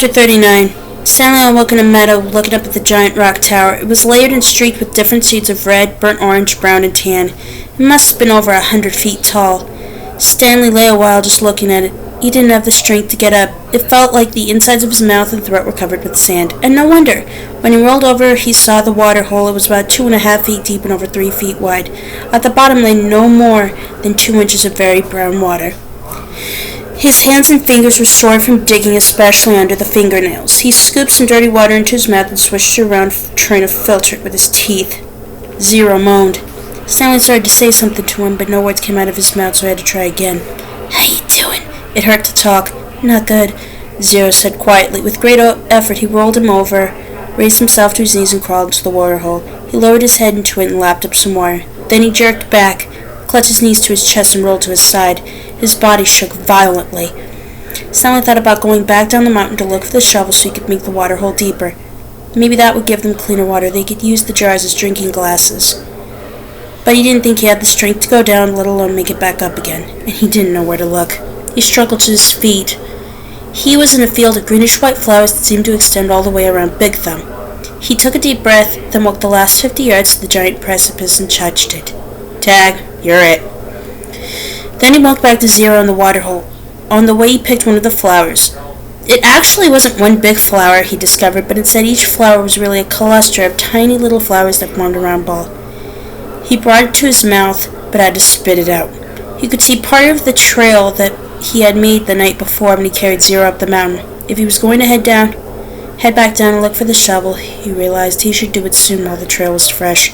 Chapter 39. Stanley awoke in a meadow, looking up at the giant rock tower. It was layered and streaked with different shades of red, burnt orange, brown, and tan. It must have been over 100 feet tall. Stanley lay a while just looking at it. He didn't have the strength to get up. It felt like the insides of his mouth and throat were covered with sand. And no wonder. When he rolled over, he saw the water hole. It was about 2.5 feet deep and over 3 feet wide. At the bottom lay no more than 2 inches of very brown water. His hands and fingers were sore from digging, especially under the fingernails. He scooped some dirty water into his mouth and swished it around, trying to filter it with his teeth. Zero moaned. Stanley started to say something to him, but no words came out of his mouth, so he had to try again. "How you doing?" It hurt to talk. "Not good," Zero said quietly. With great effort, he rolled him over, raised himself to his knees, and crawled into the water hole. He lowered his head into it and lapped up some water. Then he jerked back, clutched his knees to his chest, and rolled to his side. His body shook violently. Stanley thought about going back down the mountain to look for the shovel so he could make the water hole deeper. Maybe that would give them cleaner water. They could use the jars as drinking glasses. But he didn't think he had the strength to go down, let alone make it back up again. And he didn't know where to look. He struggled to his feet. He was in a field of greenish-white flowers that seemed to extend all the way around Big Thumb. He took a deep breath, then walked the last 50 yards to the giant precipice and touched it. "Tag, you're it." Then he walked back to Zero in the water hole. On the way, he picked one of the flowers. It actually wasn't one big flower, he discovered, but instead each flower was really a cluster of tiny little flowers that formed a round ball. He brought it to his mouth, but had to spit it out. He could see part of the trail that he had made the night before when he carried Zero up the mountain. If he was going to head back down and look for the shovel, he realized he should do it soon while the trail was fresh.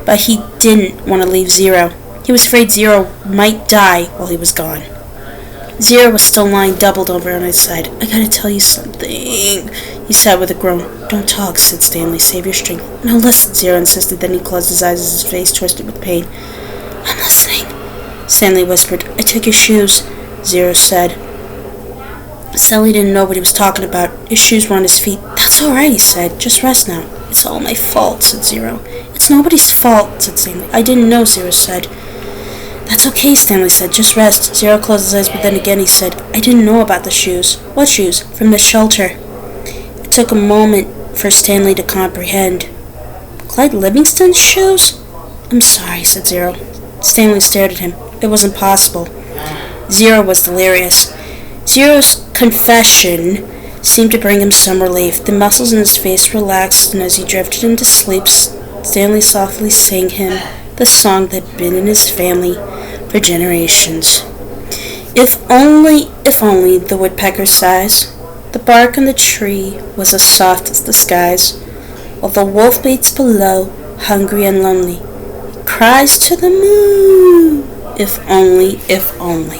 But he didn't want to leave Zero. He was afraid Zero might die while he was gone. Zero was still lying doubled over on his side. "I gotta tell you something," he said with a groan. "Don't talk," said Stanley. "Save your strength." "No, listen," Zero insisted. Then he closed his eyes as his face twisted with pain. "I'm listening," Stanley whispered. "I took your shoes," Zero said. Stanley didn't know what he was talking about. His shoes were on his feet. "That's all right," he said. "Just rest now." "It's all my fault," said Zero. "It's nobody's fault," said Stanley. "I didn't know," Zero said. "That's okay," Stanley said. "Just rest." Zero closed his eyes, but then again he said, "I didn't know about the shoes." "What shoes?" "From the shelter." It took a moment for Stanley to comprehend. "Clyde Livingston's shoes?" "I'm sorry," said Zero. Stanley stared at him. It wasn't possible. Zero was delirious. Zero's confession seemed to bring him some relief. The muscles in his face relaxed, and as he drifted into sleep, Stanley softly sang him the song that had been in his family for generations. If only, the woodpecker sighs. The bark on the tree was as soft as the skies, while the wolf waits below, hungry and lonely. He cries to the moon. If only, if only.